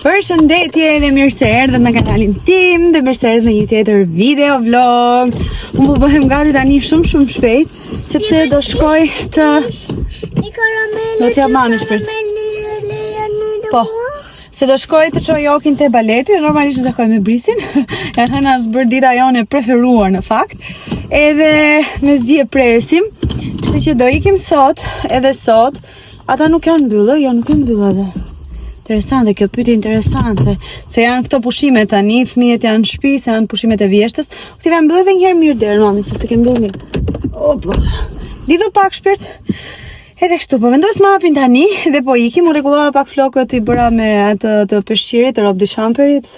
Përshëndetje dhe mirë se erdhët në kanalin tim dhe mirë se erdhët në një tjetër video vlog. Unë po bëhem gati tani shumë shpejt sepse do shkoj të do t'ja mani shpejt. Po, se do shkoj të çoj Jokin te baleti, normalisht do takoj me Brisin. E hëna është bërë dita jone preferuar në fakt. Edhe me zi e presim, kështu që do ikim sot, edhe sot. Ata nuk janë mbyllë, jo nuk janë mbyllë edhe. Interesante, kjo pyetje interesante. Se janë këto pushime tani, fëmijët janë në shtëpi, se janë pushimet e vjeshtës. Ti vjen mbyllë edhe një herë mirë derën, mami, se s'e ke mbyllë mirë. Opa. Lidhu pak shpirt. Edhe kështu, po vendos mapin tani dhe po ikim, u rregullova pak flokët i bëra me atë të peshqirit, të robe de champerit,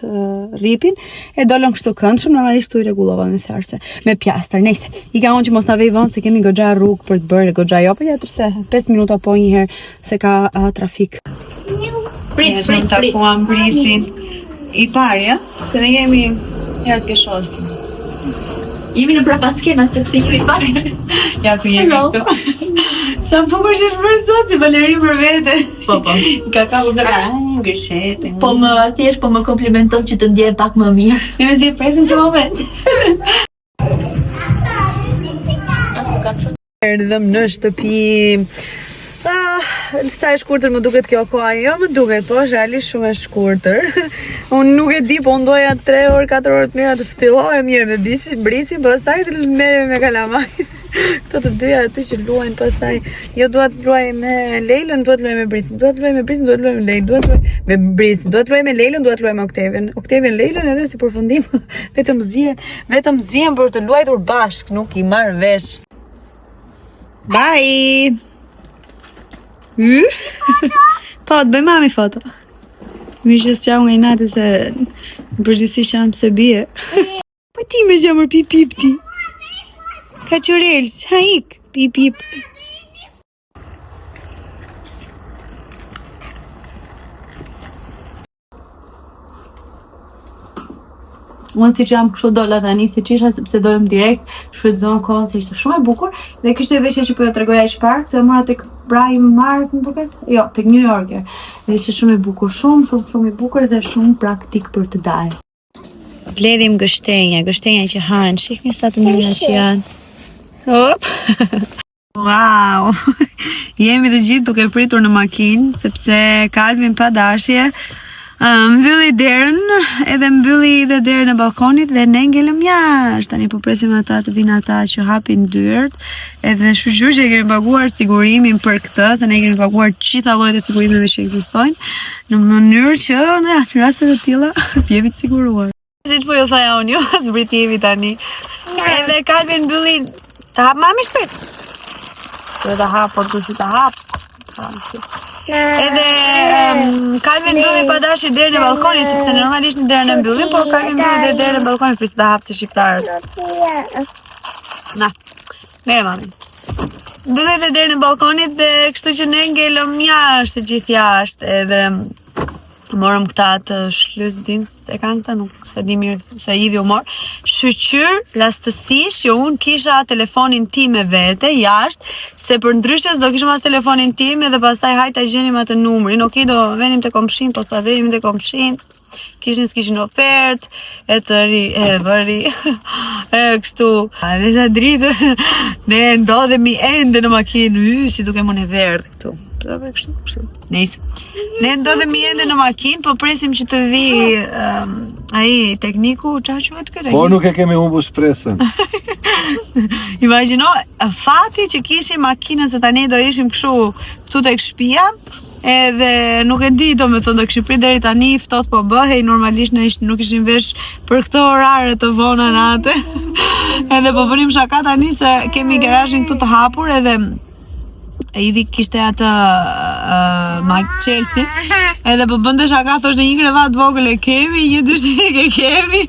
ripin, e dolën kështu këndshëm, normalisht u i rregullova me tharse, me pjastër, nejse. I ka unë që mos na vej vonë se kemi goxha rrugë për të bërë, goxha jo, po ja tërse 5 minuta po një herë se ka trafik. Prit. Takuam Brisin. I parja, se ne jemi herë të keshosim. Jemi në prapaskena, sepse jemi parë. Ja ku jemi këtu. Sa bukur që është bërë sot si balerin për vete. Po. Ka për gëshete. Po më komplimenton që të ndjehem pak më mirë. Ne me zi e presim të moment. Erdhëm në shtëpi. Sa e shkurtër më duket kjo koha, jo më duket, po është realisht shumë e shkurtër. Unë nuk e di, po unë doja 3 orë, 4 orë të mira të ftillohem mirë me Brisin, pastaj të merrem me kalamaj. Këto të dyja aty që luajnë pastaj. Jo dua të luaj me Leilën, dua të luaj me Brisin, dua të luaj me Brisin, dua të luaj me Leilën, dua të luaj me Brisin, dua të luaj me Leilën, dua të luaj me Oktavien. Oktavien Leilën edhe si përfundim vetëm zihen për të luajtur bashk, nuk i marr vesh. Bye. Po, të bëj mami foto. Mi që s'qa nga i natë se në përgjithësi që jam se bie. Po ti me gjamër pip ti. Ka qërels, ha ik, pip. Unë si që jam kështu dola tani, si që isha sepse dolem direkt, shfrytëzon kohën se ishte shumë e bukur. Dhe kështë e veshja që po jo tregoja i shpark, të mora tek Brian Mark, më duket? Jo, tek New Yorker. Dhe ishte shumë e bukur, shumë i bukur dhe shumë praktik për të dalë. Bledhim gështenja që hanë, shihni sa të mira që janë. Hop! Wow! Jemi të gjithë duke pritur në makinë, sepse Kalvin pa dashje, mbylli derën, edhe mbylli dhe derën e balkonit dhe ne ngelëm jashtë. Tani po presim ata të vinë ata që hapin dyert, edhe shqyr që kemi paguar sigurimin për këtë, se ne kemi paguar gjitha llojet e sigurimeve që ekzistojnë, në mënyrë që në rastet e tilla jemi të siguruar. Si që po ju thaja unë, jo, zbriti jemi tani. Edhe Kalvin mbylli, të hap mami shpet. Të hap, por kusi të hap. Edhe Kalvin mbylli pa dashi derën e balkonit, sepse normalisht në derën e mbyllim, por Kalvin mbylli dhe derën e balkonit për si të hap se shqiptarët. Na, mere mami. Mbylli dhe derën e balkonit dhe kështu që ne ngelëm jashtë, gjithë jashtë, edhe morëm këta të shlysdins e kanë këta, nuk se di mirë se Ivi u morë. Shqyr rastësisht që unë kisha telefonin tim me vete jashtë, se për ndryshe do kishëm as telefonin tim edhe pastaj hajta gjenim atë numrin. Okej, do venim të komshin, po sa venim të komshin, s'kishin ofert, e të ri, e vëri, e kështu. Dhe sa dritë, ne ndodhemi ende në makinë, si duke më në verdh këtu. Kështu. Nice. Ne ndodhemi ende në makinë, po presim që të vi ai tekniku, çfarë quhet këtë? Po nuk e kemi humbur shpresën. Imagjino fati që kishim makinën se tani do ishim kështu këtu tek shtëpia, edhe nuk e di domethënë do kishim prit deri tani ftohtë po bëhej, normalisht ne nuk ishim vesh për këto orare të vona natë. Edhe po bënim shaka tani se kemi garazhin këtu të hapur edhe Ivi kishte atë Chelsea, edhe po bënde shaka, thoshte një krevat vogël e kemi, një dyshek e kemi.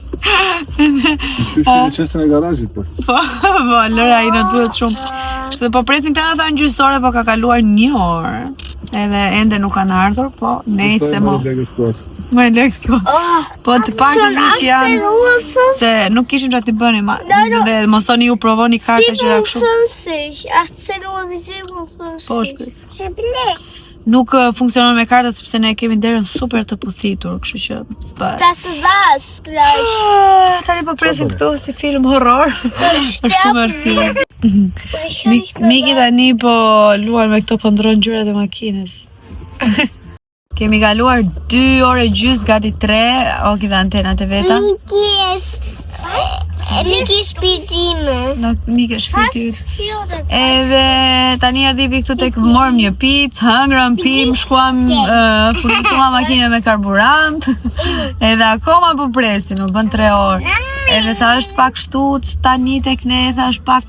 Në qesën e garajit, po. Po, lëra i në duhet shumë. Kështë po presin të në ta në gjysore, po ka kaluar 1 orë. Edhe ende nuk kanë ardhur, po nejse mo. Më e lekë këto. Po të pak të që janë, se nuk kishim që t'i bëni, dhe mos toni ju provoni karta që rakë shumë. Att se då vi ser på Po shpër. nuk funksionon me karta sepse ne kemi derën super të puthitur, kështu që s'bëhet. Das war's gleich. Tani po presim këtu si film horror. Është shumë arsye. Miki tani po luar me këto po ndron gjyrat e makinës. Kemi kaluar 2 orë gjys, gati 3, oki dhe antenat e veta. Miki shpirtime. Miki shpirtit. Edhe tani ardhivi këtu tek morëm një picë, hëngrëm, pim, shkuam, furnizua makinën me karburant. Edhe akoma po presin, u bën 3 orë. Edhe tha është pak shtuc, tani tek ne, tha është pak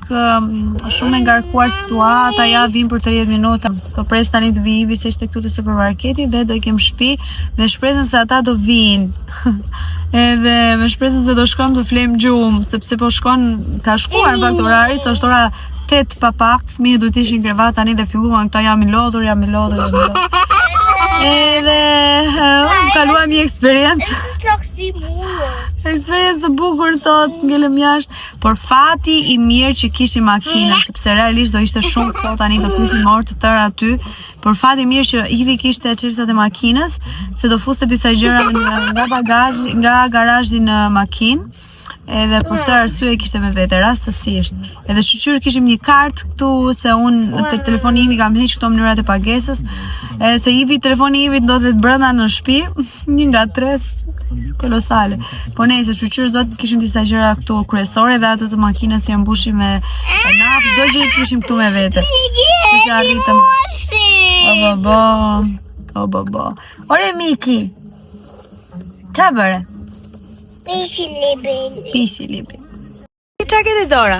shumë e ngarkuar situata, ja vim për 30 minuta. Po pres tani të vivi se ishte këtu te supermarketi dhe do i kem shtëpi me shpresën se ata do vinë. Edhe me shpresën se do shkojmë të flejmë gjumë, sepse po shkon, ka shkuar në fakt orari, se është ora 8 pa pak, fëmijët duhet ishin krevat tani dhe filluan këta jam i lodhur. Edhe kaluam një eksperiencë. Eksperiencë të bukur sot, ngelëm jashtë, por fati i mirë që kishim makina, sepse realisht do ishte shumë sot tani do fusim orë të tëra aty, por fati i mirë që Ivi kishte çelësat e makinës, se do fuste disa gjëra nga bagazhi, nga garazhi në makinë. Edhe për këtë arsye kishte me vete rastësisht. Edhe shqyr kishim një kartë këtu se unë tek telefoni imi kam heq këto mënyrat e pagesës. Se telefoni Ivi ndodhet brenda në shtëpi, një nga 3 kolosale. Po nejse, shqyr zot kishim disa gjëra këtu kryesore dhe ato të makinës janë mbushim me naftë, çdo gjë i kishim këtu me vete. Kisha arritëm. O babo. Ore Miki. Çfarë bëre? Pishi libi. Qa ke dhe dora?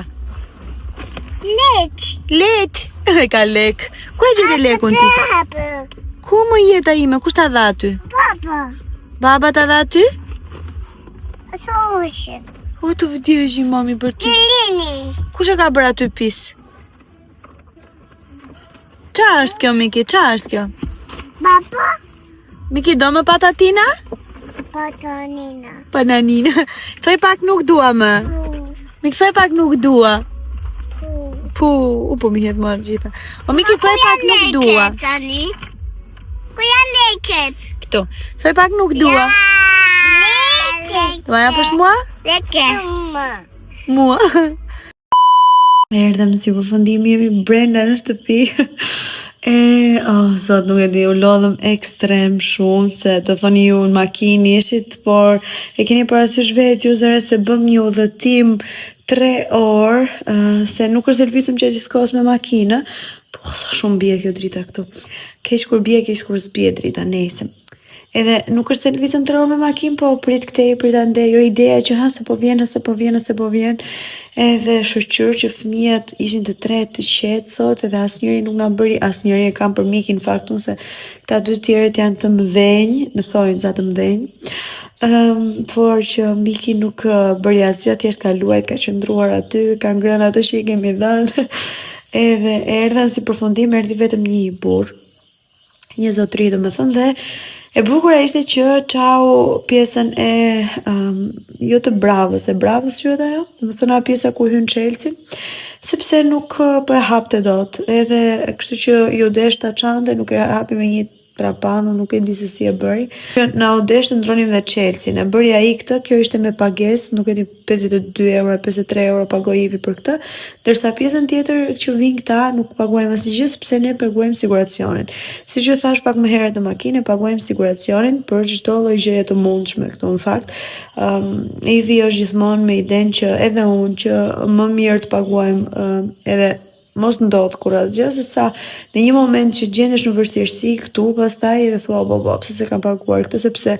Lek? Ka lek. Ku e gjithë lekun ti? Ku më jeta ime? Kush ta dha ty? Baba ta dha ty? O të vdjeshi mami për ty. Kush e ka bërë aty pis? Qa është kjo Miki? Qa është kjo? Baba? Miki do më patatina? Pananina. Thuaj pak nuk dua më. Miki thuaj pak nuk dua. Po mi hedh më gjitha. O Miki thuaj pak nuk dua. Ku janë leket? Këtu. Thuaj pak nuk dua. Të maja pësh mua? Mua. Erdhëm si përfundimi, jemi brenda në shtëpi. Sot nuk e di, u lodhëm ekstrem shumë, se të thoni ju në makinë ishit, por e keni parasysh vetë ju zëre se bëm një udhëtim 3 orë, se nuk është lëvizëm që gjithkohës me makinë, po sa shumë bie kjo drita këtu. Keq kur bie, keq kur s'bie drita, nejse. Edhe nuk është se lëvizëm 3 orë me makinë, po prit këtej, prit ande, jo ideja që se po vjen. Edhe shoqyr që fëmijët ishin të 3 të qetë sot, edhe asnjëri nuk na bëri, asnjëri e kam për Mikin në faktu se këta 2 tjerët janë të mëdhenj, në thojnë za të mëdhenj, por që Miki nuk bëri asgjë, thjesht ka luajt, ka qëndruar aty, ka ngrënë ato që i kemi dhënë, edhe erdhen si përfundim, erdhi vetëm një burr, një zotëri domethënë dhe e bukura ishte që çau pjesën e jo të Bravës, e Bravës quhet ajo, domethënë pjesa ku hyn Chelsea, sepse nuk po e hapte dot. Edhe kështu që ju desh ta çante, nuk e hapi me një trapano, nuk e di se si e bëri. Na u desh të ndronim dhe Chelsea. Ne bëri ai këtë, kjo ishte me pagesë, nuk e di 52 euro, 53 euro pagoi Ivi për këtë, ndërsa pjesën tjetër që vin këta nuk paguajmë asgjë sepse ne paguajmë siguracionin. Siç ju thash pak më herët në makinë, paguajmë siguracionin për çdo lloj gjëje të mundshme këtu në fakt. Ivi është gjithmonë me idenë që edhe unë që më mirë të paguajmë edhe mos ndodh kur asgjë, se sa në një moment që gjendesh në vështirësi këtu, pastaj edhe thua pse se kam paguar këtë, sepse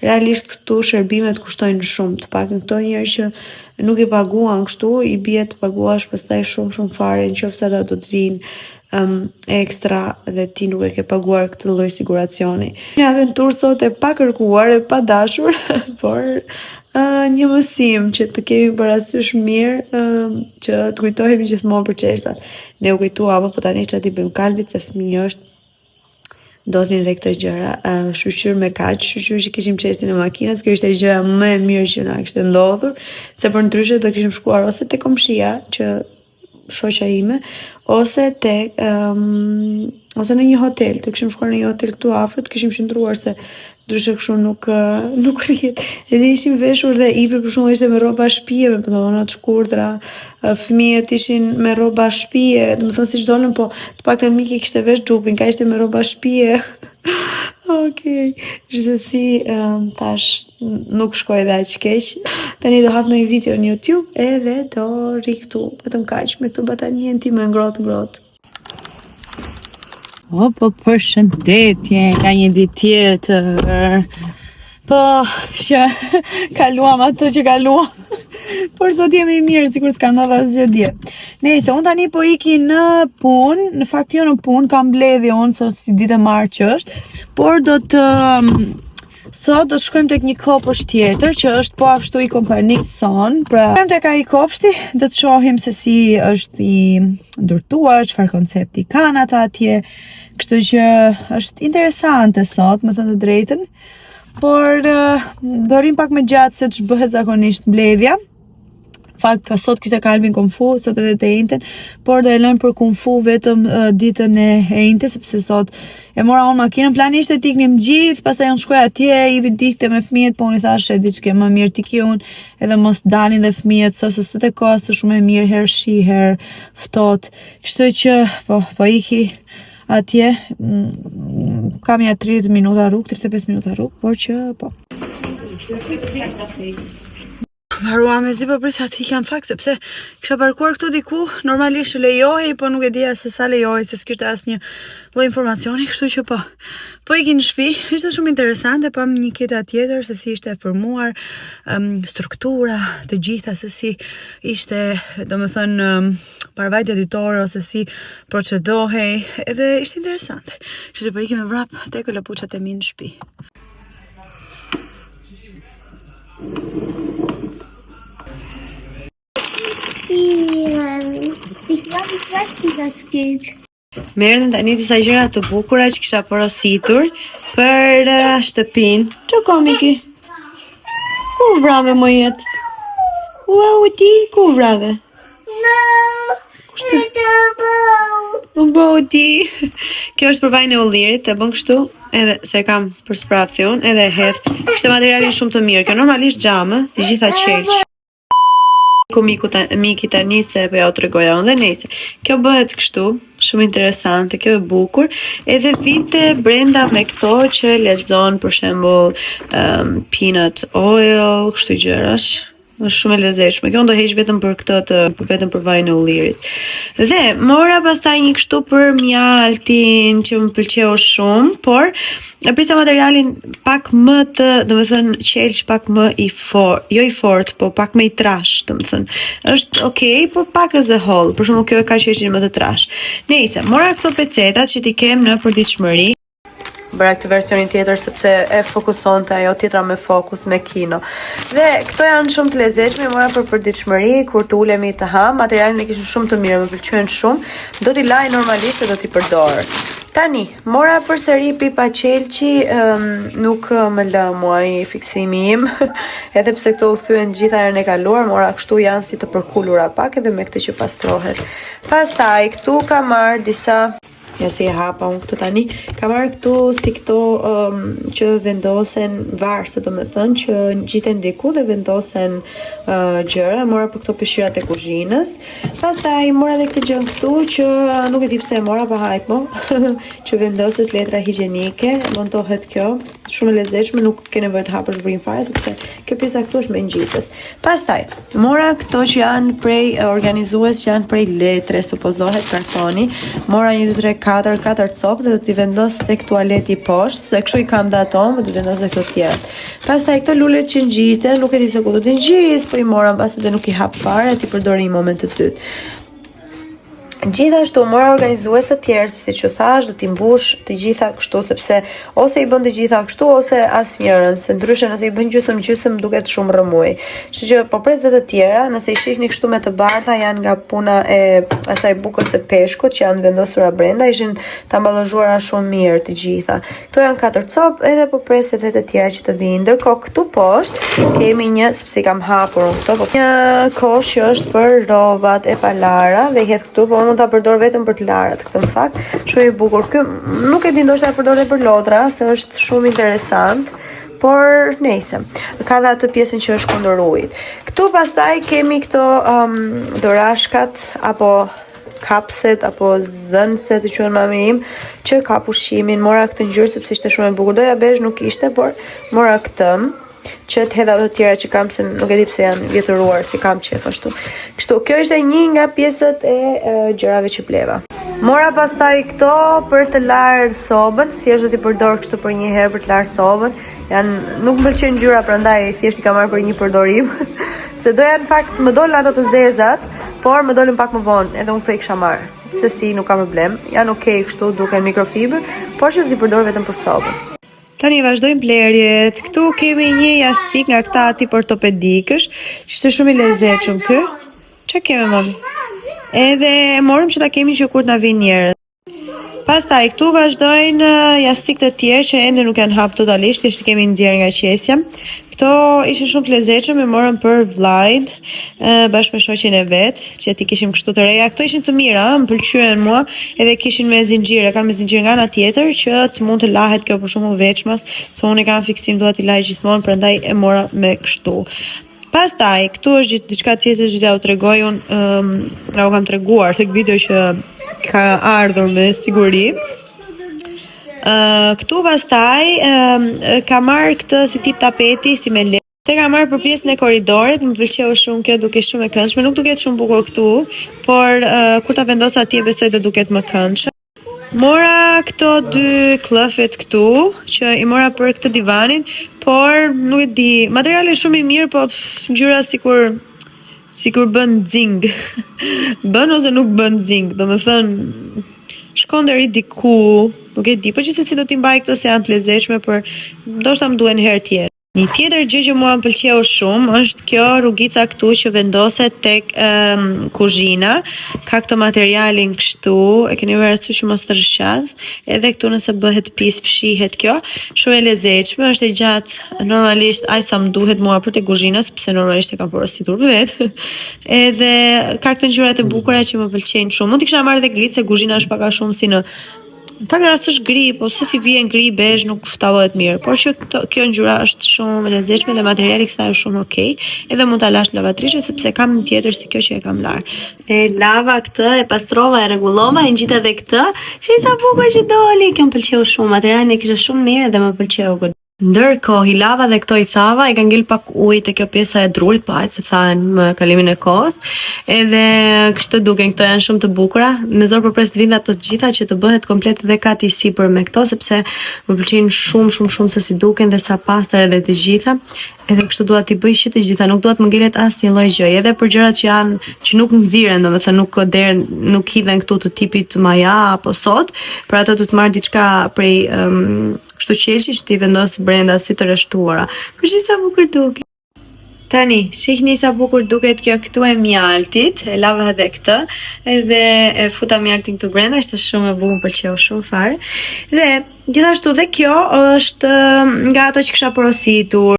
realisht këtu shërbimet kushtojnë shumë, të paktën këto njerëz që nuk i paguan kështu, i bie të paguash pastaj shumë fare, nëse ata do të vinë ekstra dhe ti nuk e ke paguar këtë lloj siguracioni. Një aventurë sot e pa kërkuar, e pa dashur, por një mësim që të kemi parasysh mirë, që të kujtohemi gjithmonë për çelësat. Ne u kujtuam, po tani çati bëjmë kalvit se fëmijë është, ndodhin dhe këto gjëra. Shoqyr me kaq, shoqyr që kishim çelësin e makinës, kjo ishte gjëja më e mirë që na kishte ndodhur, se për ndryshe do kishim shkuar ose te komshia, që shoqja ime, ose ose në një hotel. Të kishim shkuar në një hotel këtu afër, të kishim qëndruar se ndryshe kështu nuk rrihet. Edhe ishim veshur dhe Ivi për shembull ishte me rroba shtëpie, me pantallona të shkurtra, fëmijët ishin me rroba shtëpie, domethënë siç dolën, po të paktën Miki kishte vesh xhupin, ka ishte me rroba shtëpie. Okej, gjithsesi tash nuk shkoj dhe aq keq. Tani do hap në një video në YouTube edhe do ri këtu, vetëm kaq me këtu batanien time ngrohtë. Po, përshëndetje, ka një ditë tjetër. Po, që kaluam ato që kaluam. Por sot jemi mirë, sikur s'ka ndodhur asgjë dje. Nëse unë tani po iki në punë, në fakt jo në punë, kam mbledhje unë si ditë e marrë që është, por sot do të shkojmë tek një kopsht tjetër që është po ashtu i kompanik son. Pra, shkojmë tek ai kopshti, do të shohim se si është i ndërtuar, çfarë koncepti kanë ata atje. Kështu që është interesante sot, më thënë të drejtën. Por do rrim pak më gjatë se ç'bëhet zakonisht mbledhja. Fakt ka sot kishte kalbin kung fu, sot edhe të njëjtën, por do e lëm për kung fu vetëm ditën e njëjtën, sepse sot e mora unë makinën, plani ishte t'iknim gjithë, pastaj unë shkoj atje, Ivi dikte me fëmijët, po unë i thashë diçka më mirë t'i unë, edhe mos dalin dhe fëmijët, se të kohë shumë e mirë, herë shi, herë ftohtë. Kështu që po iki atje, kam ja 30 minuta rrugë, 35 minuta rrugë, por që po. Harua me zi përpris atë ikjam fakt, sepse kisha parkuar këtu diku, normalisht lejohej, po nuk e dija se sa lejohej, se s'kishte asnjë lloj informacioni, kështu që po iki në shtëpi. Ishte shumë interesante, pam një keta tjetër se si ishte e formuar, struktura, të gjitha, se si ishte, domethënë, parvajtja ditore ose si procedohej, edhe ishte interesante. Kështu që po iki me vrap tek lapuçat e mi në shtëpi. Merrën tani disa gjëra të bukura që kisha porositur për shtëpinë. Ço komiki? Ku vrave më jetë? Ua ti, ku vrave? Nuk bëu ti. Kjo është për vajin e ullirit, e bën kështu, edhe se kam për sprafthi unë, edhe e hedh. Kishte materialin shumë të mirë. Kjo normalisht xhamë, të gjitha qelq. Miki tani se po ja u tregoja unë dhe nejse. Kjo bëhet kështu, shumë interesante, kjo e bukur. Edhe vinte brenda me këto që lexon për shembull peanut oil, kështu gjërash. Është shumë e lezetshme. Kjo do heq vetëm për këtë vetëm për vajin e ullirit. Dhe mora pastaj një kështu për mjaltin që më pëlqeu shumë, por e prisa materialin pak më të, domethënë qelç pak më i fortë, jo i fortë, po pak më i trash, domethënë. Është okay, por pak as a whole. Për shembull kjo e ka qelçin më të trash. Nëse mora këto pecetat që ti kem në përditshmëri, bëra këtë versionin tjetër sepse e fokusonte ajo tjetra me fokus me kino. Dhe këto janë shumë të lezetshme, mora për përditshmëri, kur të ulemi të ha, materialin e kishin shumë të mirë, më pëlqyen shumë. Do t'i laj normalisht e do t'i përdor. Tani, mora përsëri pipa qelçi, nuk më lë mua i fiksimi im, edhe pse këto u thyen gjitha herën e kaluar, mora kështu janë si të përkulura pak edhe me këtë që pastrohet. Pastaj këtu kam marrë disa ja si e hapa unë këtu tani, ka marrë këtu si këto që vendosen varse, do me thënë, që gjiten diku dhe vendosen gjëra, mora për këto pëshirat e kuzhinës. Pastaj mora dhe këtë gjën këtu që nuk e di pse e mora pa hajt mo, që vendoset letra higjienike, montohet kjo, shumë e lezetshme, nuk ke nevojë të hapësh vrim fare sepse kjo pjesa këtu është me ngjitës. Pastaj mora këto që janë prej organizues, që janë prej letre, supozohet kartoni, mora 1 2 3 4 copë dhe do t'i vendos tek tualeti poshtë, se kështu i kam dhe ato, më do t'i vendos dhe këto tjera. Pastaj këto lulet që ngjiten, nuk e di se ku do t'i ngjis, po i mora mbas dhe nuk i hap fare, t'i përdori një moment të dytë. Gjithashtu mora organizues të tjerë, si që thash, do t'i mbush të gjitha kështu, sepse ose i bën të gjitha kështu, ose asnjërin, se ndryshe nëse i bën gjysmë duket shumë rrëmuj. Kështu që po pres dhe të tjera, nëse i shihni kështu me të bardha, janë nga puna e asaj bukës së peshkut që janë vendosura brenda, ishin të ambalazhuara shumë mirë të gjitha. Këto janë 4 copë, edhe po pres edhe të tjera që të vinë. Ndërkohë këtu poshtë kemi një, sepse i kam hapur këto, një kosh që është për rrobat e palara dhe hedh këtu, po unë mund ta përdor vetëm për të larët këtë në fakt. Shumë i bukur. Ky nuk e di ndoshta e përdor për lodra, se është shumë interesant. Por nejse, ka dhe atë pjesën që është kundër ujit. Këtu pastaj kemi këto dorashkat apo kapset apo zënse të quhen mami im, që ka pushimin. Mora këtë ngjyrë sepse ishte shumë e bukur. Doja bezh nuk ishte, por mora këtë që të hedha të tjera që kam, se nuk e di pse janë vjetëruar, si kam qef ashtu. Kështu, kjo ishte një nga pjesët e gjërave që bleva. Mora pastaj këto për të larë sobën, thjesht do t'i përdor kështu për një herë për të larë sobën. Nuk më pëlqen ngjyra, prandaj thjesht i kam marrë për një përdorim. Se doja në fakt më dolën ato të zezat, por më dolën pak më vonë, edhe unë këto i kisha marrë. Se si nuk ka problem, janë okay kështu, duken mikrofiber, por që do t'i përdor vetëm për sobën. Tani vazhdojmë blerjet. Këtu kemi një jastik nga këta tip ortopedikësh, që është shumë i lezetshëm ky. Ç'a kemi mami? Edhe morëm që ta kemi që kur na vinë njerëz. Pastaj këtu vazhdojnë jastik të tjerë që ende nuk janë hap totalisht, thjesht kemi nxjerr nga qesja. Këto ishin shumë të lezetshëm, e morëm për vllajin bashkë me shoqen e vet, që ti kishim kështu të reja. Këto ishin të mira, më pëlqyen mua, edhe kishin me zinxhir, kanë me zinxhir nga ana tjetër që të mund të lahet kjo për shkakun veçmas, se unë kam fiksim, dua t'i laj gjithmonë, prandaj e mora me kështu. Pastaj, këtu është diçka tjetër që t'ja u tregoj unë, u kam treguar tek video që ka ardhur me siguri. Këtu pastaj ka marrë këtë si tip tapeti, si me le. Te ka marrë për pjesën e korridorit, më pëlqeu shumë kjo, duke shumë e këndshme. Nuk duket shumë bukur këtu, por kur ta vendos atje besoj të duket më këndshëm. Mora këto dy klëfet këtu, që i mora për këtë divanin, por nuk e di, materiali është shumë i mirë, po ngjyra sikur bën xing. Bën ose nuk bën xing, domethënë shkon deri diku, nuk e di, po gjithsesi do t'i mbaj këto se janë të lezetshme, por ndoshta më duhen herë tjetër. Një tjetër gjë që mua më pëlqeu shumë është kjo rrugica këtu që vendoset tek kuzhina. Ka këtë materialin kështu, e keni parasysh që mos të rrshas, edhe këtu nëse bëhet pis fshihet kjo. Shumë e lezetshme, është e gjatë, normalisht aq sa më duhet mua për te kuzhina, sepse normalisht e kam porositur vet. Edhe ka këtë ngjyrat e bukura që më pëlqejnë shumë. Mund t'i kisha marrë edhe gri, se kuzhina është pak a shumë si në pak rast është gri, po se si vjen gri bezh nuk tallohet mirë, por që kjo ngjyra është shumë e lezetshme dhe materiali i kësaj është shumë okay, edhe mund ta lash në lavatrishë sepse kam një tjetër si kjo që e kam larë. E lava këtë, e pastrova, e rregullova, e ngjita edhe këtë. Shih sa bukur që doli, kjo më pëlqeu shumë, materiali kishte shumë mirë dhe më pëlqeu. Ndërkohë, i lava dhe këto i thava, i ka ngel pak ujë te kjo pjesa e drurit, pa aq se thahen më kalimin e kohës. Edhe kështu duken, këto janë shumë të bukura. Me zor përpres të vinë ato të gjitha që të bëhet komplet dhe kati sipër me këto, sepse më pëlqejnë shumë se si duken dhe sa pastër edhe të gjitha. Edhe kështu dua t'i bëj të gjitha, nuk dua të më ngelet asnjë lloj gjëje, edhe për gjërat që nuk nxiren, domethënë nuk hidhen këtu të tipit maja apo sot, për ato do të marr diçka prej kështu qelshi që t'i vendos brenda si të rreshtuara. Por sa bukur duket. Tani, shihni sa bukur duket kjo këtu e mjaltit, e lava edhe këtë, edhe e futa mjaltin këtu brenda, ishte shumë e bukur, pëlqeu shumë fare. Dhe gjithashtu dhe kjo është nga ato që kisha porositur.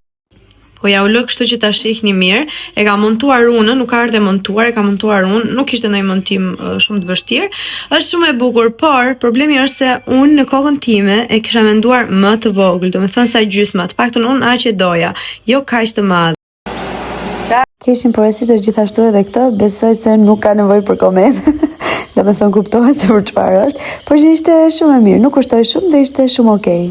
Po ja u lë kështu që ta shihni mirë. E ka montuar unë, nuk ka ardhe montuar, e ka montuar unë, nuk ishte ndonjë montim shumë të vështirë. Është shumë e bukur, por problemi është se unë në kokën time e kisha menduar më të vogël, domethënë sa gjysma, të paktën unë aq e doja, jo kaq të madh. Kishin porositur gjithashtu edhe këtë, besoj se nuk ka nevojë për koment. Domethënë kuptohet se për çfarë është, por që ishte shumë e mirë, nuk kushtoi shumë dhe ishte shumë okay.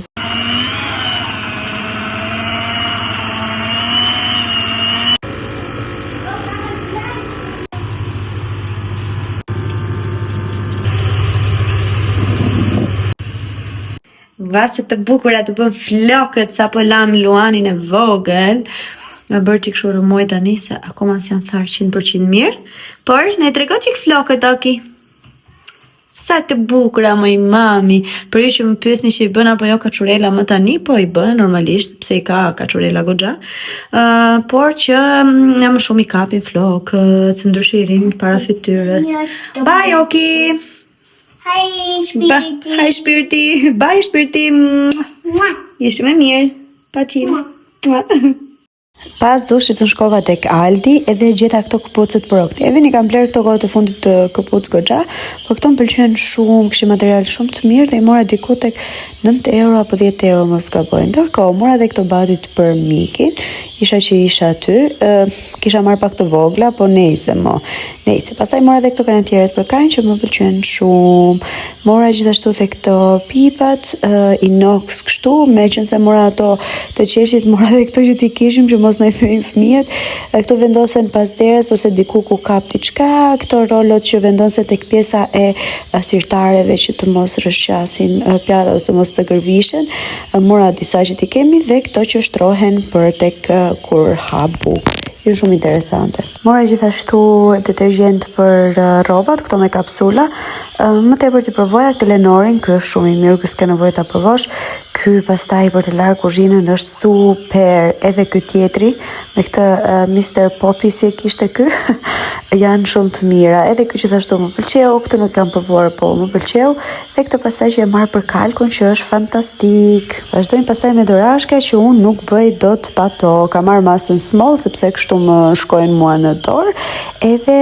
Vaset të bukura të bën flokët sa po lam Luanin e vogël. Më bërë që këshu rëmoj tani se akoma s'janë tharë 100% mirë. Por, ne trego që flokët, Oki. Sa të bukura, më i mami. Për ju që më pyesni që i bën apo jo kaçurela më tani, po i bën normalisht, pse i ka kaçurela goxha. Por që ne më shumë i kapin flokët, se ndryshe i rinë para fytyrës. Bye, Oki! Hi, Spiriti. Hi, Shpirti. Bye, Shpirti. Ishte më mirë. Pa qime. Pas dushit në shkova tek Aldi edhe gjeta këto këpucët për okti. E vini kam bler këto kohët e fundit të këpucë goxha, por këto më pëlqen shumë, kishte material shumë të mirë dhe i mora diku tek 9 euro apo 10 euro mos gaboj. Ndërkohë mora edhe këto badit për mikin, isha që isha aty, kisha marrë pak të vogla, po nejse. Pastaj mora edhe këto kanë tjerët për kajnë që më pëlqen shumë. Mora gjithashtu edhe këto pipat inox kështu, meqense mora ato të qeshit, mora edhe këto që ti kishim që mos na i thëjnë fëmijët. Këto vendosen pas derës ose diku ku kap diçka, këto rolot që vendosen tek pjesa e sirtareve që të mos rrshqasin pjatat ose mos të gërvishen. Mora disa që ti kemi dhe këto që shtrohen për tek kur ha bukë. Ishte shumë interesante. Mora gjithashtu detergjent për rrobat, këto me kapsula. Më tepër të provoja këtë Lenorin, ky është shumë i mirë, ky s'ka nevojë ta provosh. Ky pastaj për të larë kuzhinën është super, edhe ky tjetri me këtë Mr. Poppy si e kishte ky. Janë shumë të mira. Edhe ky gjithashtu më pëlqeu, këtë nuk kam provuar, po më pëlqeu. Dhe këtë pastaj që e marr për kalkun që është fantastik. Vazhdojmë pastaj me dorashka që unë nuk bëj dot pa to. Kam marr masën small sepse kështu më shkojnë mua në dorë. Edhe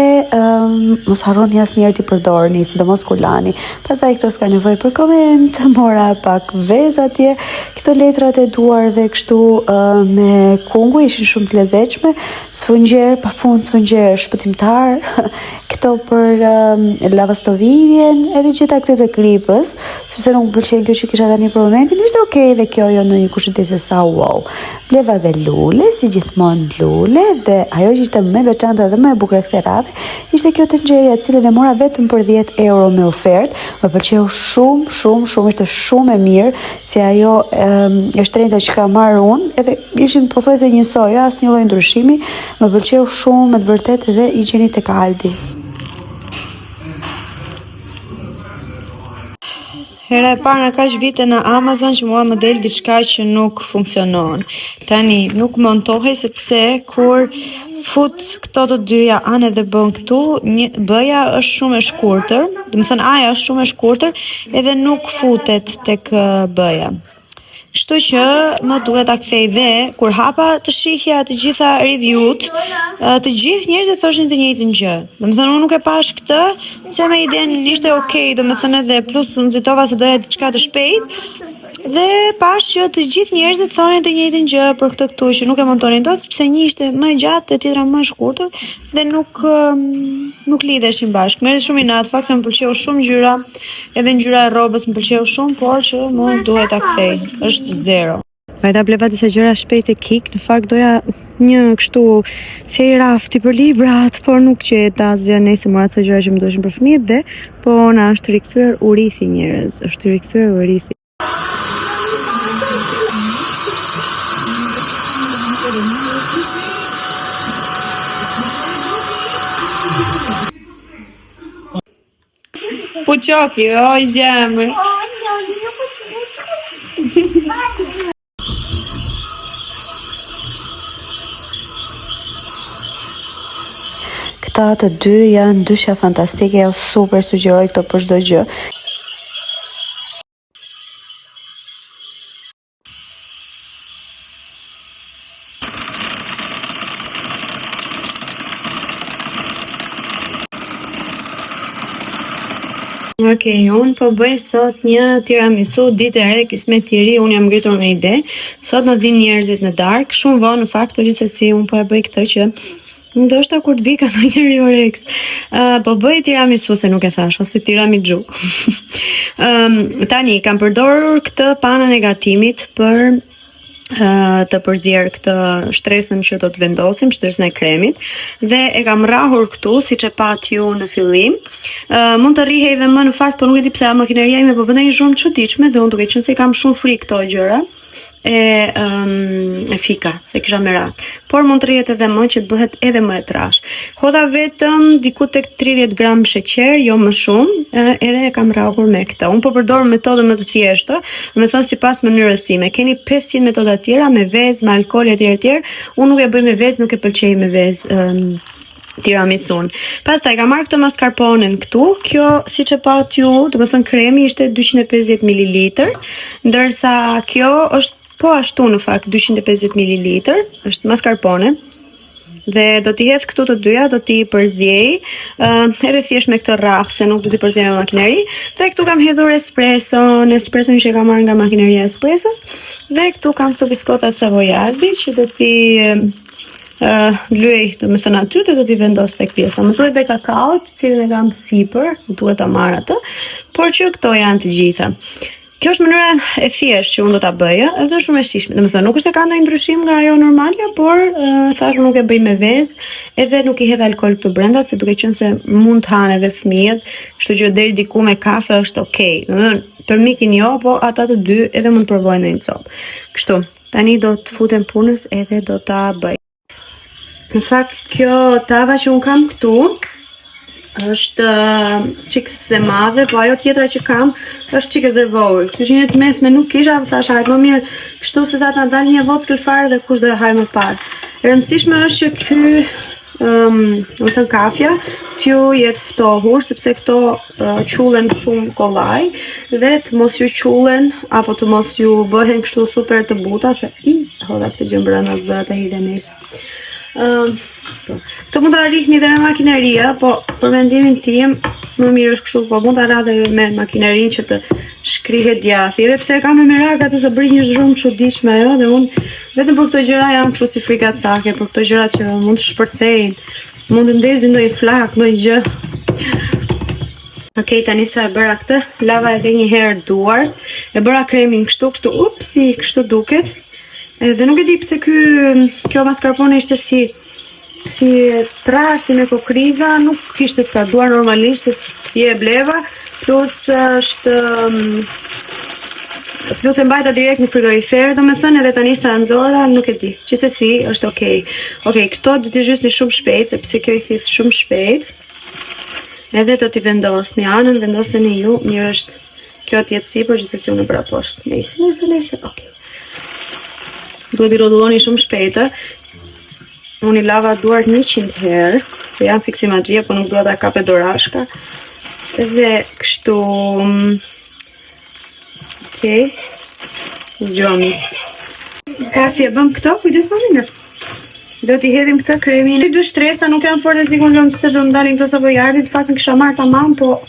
mos harroni asnjëherë ti përdorni, sidomos kur lani. Pastaj këto s'ka nevojë për koment, mora pak vezë atje. Këto letrat e duarve kështu me kungu ishin shumë të lezetshme. Sfungjer, pafund sfungjer shpëtimtar. Këto për lavastovinjen, edhe gjitha këtë të kripës, sepse nuk më pëlqen kjo që kisha tani për momentin. Ishte okay dhe kjo jo në një kushtetese sa wow. Bleva dhe lule, si gjithmonë lule, dhe ajo që ishte më veçantë dhe më e bukur kësaj radhe, ishte kjo tenxheria, e cilën e mora vetëm për 10 euro me ofertë. Më pëlqeu shumë, ishte shumë e mirë, si ajo e shtrenjta që ka marrë unë, edhe ishin pothuajse njësoj, asnjë lloj ndryshimi. Më pëlqeu shumë me të vërtetë dhe i gjeni tek Aldi. Hera e parë në kaq vite në Amazon që mua më del diçka që nuk funksionon. Tani nuk montohej sepse kur fut këto të dyja anë dhe bën këtu, B-ja është shumë e shkurtër, do të thënë A-ja është shumë e shkurtër edhe nuk futet tek B-ja. Kështu që më duhet ta kthej dhe kur hapa të shihja të gjitha review-t, të gjithë njerëzit thoshin të njëjtën gjë. Domethënë unë nuk e pash këtë, se me idenë ishte okay, domethënë edhe plus unë nxitova se doja diçka të shpejtë. Dhe pash që të gjithë njerëzit thonin të njëjtën gjë për këtë këtu që nuk e montonin dot sepse një ishte më e gjatë e tjetra më e shkurtër dhe nuk lidheshin bashkë. Merret shumë inat, fakt se më pëlqeu shumë ngjyra, edhe ngjyra e rrobës më pëlqeu shumë, por që më duhet ta kthej. Është 0. Vajta bleva disa gjëra shpejt e Kik, në fakt doja një kështu si i rafti për librat, por nuk qeta asgjë, nëse mora ato gjëra që më duheshin për fëmijët dhe po na është rikthyer urithi njerëz, është rikthyer urithi. Po qoki, oj zemër. Këta të dy janë dyshja fantastike, jo super sugjeroj këto për çdo gjë. Okej, unë po bëj sot një tiramisu, ditë e re, kismet i ri, unë jam ngritur me ide. Sot na vinë njerëzit në darkë, shumë vonë në fakt, por gjithsesi unë po e bëj këtë që ndoshta kur të vi ka ndonjëri oreks. Po bëj tiramisu se nuk e thash, ose tiramisu. Tani kam përdorur këtë panën e gatimit për të përzier këtë shtresën që do të vendosim, shtresën e kremit, dhe e kam rrahur këtu siç e pat ju në fillim. Mund të rrihej edhe më në fakt, por nuk e di pse makineria ime po bën një zhurmë çuditshme dhe unë duke qenë se kam shumë frikë këto gjëra e fika, se kisha merak. Por mund të rrihet edhe më që të bëhet edhe më e trash. Hodha vetëm diku tek 30 gram sheqer, jo më shumë, edhe e kam rrahur me këtë. Unë po përdor metodën më të thjeshtë, do të thënë sipas mënyrës time. Keni 500 metoda tjera me vezë, me alkool etj. Unë nuk e bëj me vezë, nuk e pëlqej me vezë tiramisun. Pastaj kam marrë këtë mascarponen këtu. Kjo siç e pat ju, do të thënë kremi ishte 250 ml, ndërsa kjo është Po ashtu në fakt 250 ml, është mascarpone. Dhe do t'i hedh këto të dyja, do t'i përzjej, edhe thjesht me këtë rrah, se nuk do t'i përzjej me makineri. Dhe këtu kam hedhur espreson që kam marrë nga makineria espressos. Dhe këtu kam këto biskotat Savoiardi që do t'i lyej, do me thënë aty, dhe do t'i vendos tek pjesa. Më duhet dhe kakaot, cilën e kam sipër, duhet ta marr atë, por që këto janë të gjitha. Kjo është mënyra e thjeshtë që unë do ta bëja, edhe shumë e shijshme. Domethënë nuk është e ka ndonjë ndryshim nga ajo normale, por thash unë nuk e bëj me vezë, edhe nuk i hedh alkool këtu brenda, se duke qenë se mund të hanë edhe fëmijët, kështu që deri diku me kafe është okay. Domethënë për mikin jo, po ata të dy edhe mund të provojnë në një copë. Kështu, tani do të futem punës edhe do ta bëj. Në fakt kjo tava që unë kam këtu është çik se madhe, po ajo tjetra që kam është çik e zërvogël. Kështu që një të mesme nuk kisha, thash hajt më mirë kështu se sa të na dal një vockël fare dhe kush do e haj më parë. E rëndësishme është që ky do të thënë kafja t'ju jetë ftohur, sepse këto qullen shumë kollaj dhe të mos ju qullen apo të mos ju bëhen kështu super të buta, se hodha këtë gjë brenda zëta i denis. Këto mund të rrihni dhe me makineria, po për mendimin tim më mirë është kështu, po mund të radhe me makinerin që të shkrihet djathi. Edhe pse kam me merak atë se bëri një zhurmë çuditshme ajo, dhe unë vetëm për këto gjëra jam kështu si frikacake, për këto gjërat që mund të shpërthejnë, mund të ndezin ndonjë flak, ndonjë gjë. Okej, tani sa e bëra këtë, lava edhe një herë duart, e bëra kremin kështu, upsi, kështu duket. Edhe nuk e di pse kjo mascarpone ishte si trash, si me kokriza, nuk kishte skaduar normalisht, se si e bleva, plus e mbajta direkt në frigorifer, domethënë, edhe tani sa nxora, nuk e di. Gjithsesi, është okay. Okej, këto do t'i zhysni shumë shpejt, sepse kjo i thith shumë shpejt. Edhe do t'i vendosni anën, vendoseni ju, mirë është kjo t'jetë sipër, gjithsesi unë bëra poshtë. Nëjse, okej. Duhet i rrotulloni shumë shpejtë. Unë i lava duart 100 herë, se janë fiksimagjia, po nuk duhet ta kape dorashka. Dhe kështu... Okej. Zgjohemi. Ka si e bëm këto, kujdes më rinë. Do t'i hedhim këtë kremin. Dy shtresa nuk janë fort e sigurt se do ndalin këto Savoiardi, të faktën kisha marrë tamam, po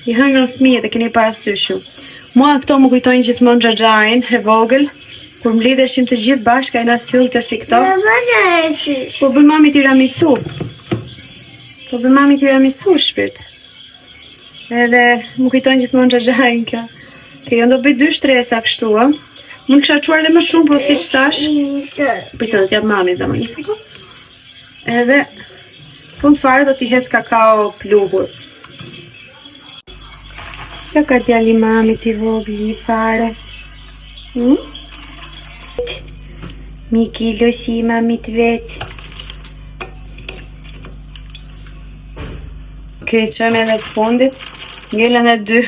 i hëngrën fëmijët e keni parasysh ju. Mua këto më kujtojnë gjithmonë xhaxhain e vogël. Kur mblidheshim të gjithë bashkë, ai na sillte si këto. Po bën mami tiramisu shpirt. Edhe më kujtojnë gjithmonë xhaxhain kjo. Kjo do bëj 2 shtresa kështu, ë. Mund kisha çuar edhe më shumë, po siç thash. Prisa do t'jap mami zamon një sekond. Edhe fund fare do t'i hedh kakao pluhur. Çka ka djali mami ti vogli fare? Miki losi mamit vet. Okej, qëmë edhe të fundit. Ngellën e 2.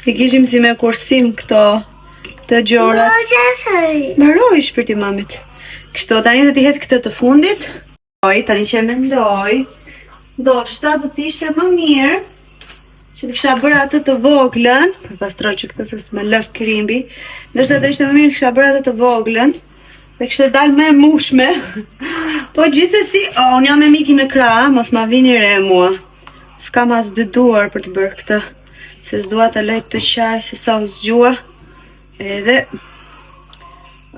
I kishim si me kursim këto të gjorat. Mbaroj shpirti mamit. Kështu, tani do t'i hedh këtë të fundit. Tani që mendoj, ndoshta do t'ishte më mirë që të kisha bërë atë të voglën, pastroj që këtë se s'me lëf krimbi, ndoshta do ishte më mirë kisha bërë atë të voglën, dhe kishte dalë me mushme, po gjithsesi, unë jam me miki në krah, mos ma vini re mua, s'kam as 2 duar për të bërë këtë, se s'dua të lejt të qaj, se sa u zgjua, edhe,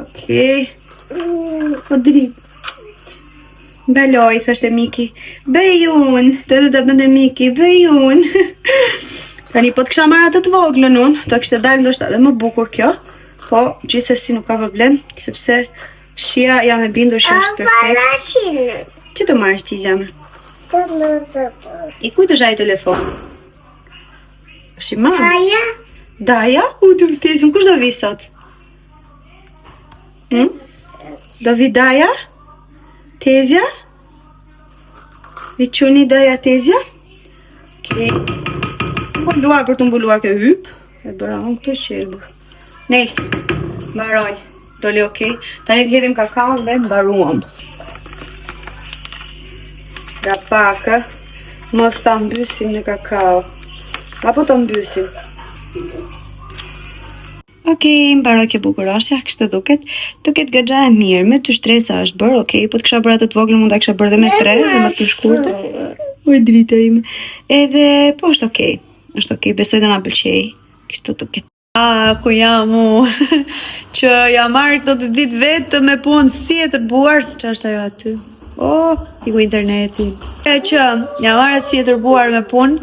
okej, po dritë. Beloj, thështë e Miki. Bëj unë, të bënde Miki, bëj unë. Tani, po të kisha marrë atë të voglën unë, do kishte dalë ndoshta edhe më bukur kjo, po gjithsesi nuk ka problem, sepse shia jam e bindur që është perfekt. Që të marrësh ti zemër? I kujt është ai telefon? Është i madh. Daja? Të vëtesim, kush do vi sot? Do vi Daja? Tezja? Viçuni Daja Tezja? Okej. Mbuluar për të mbuluar kjo hyp. E bëra unë këto qelbur. Nejse. Mbaroj. Doli okej. Tani të hedhim kakao dhe mbaruam. Nga pakë. Mos ta mbysim në kakao. Apo ta mbysim. Okej, mbaroj kjo bukurosja, kështu duket. Duket goxha e mirë, me 2 shtresa është bërë, okej, po të kisha bërë atë të vogël, mund ta kisha bërë edhe me 3 dhe më të shkurtër. Oj, drita ime. Edhe po është okej. Është okej, besoj të na pëlqej. Kështu duket. Ku jam unë, që jam marrë këto 2 ditë vetë me punë si e tërbuar, si që është ajo aty. Iku interneti. Që jam marrë si e tërbuar me punë,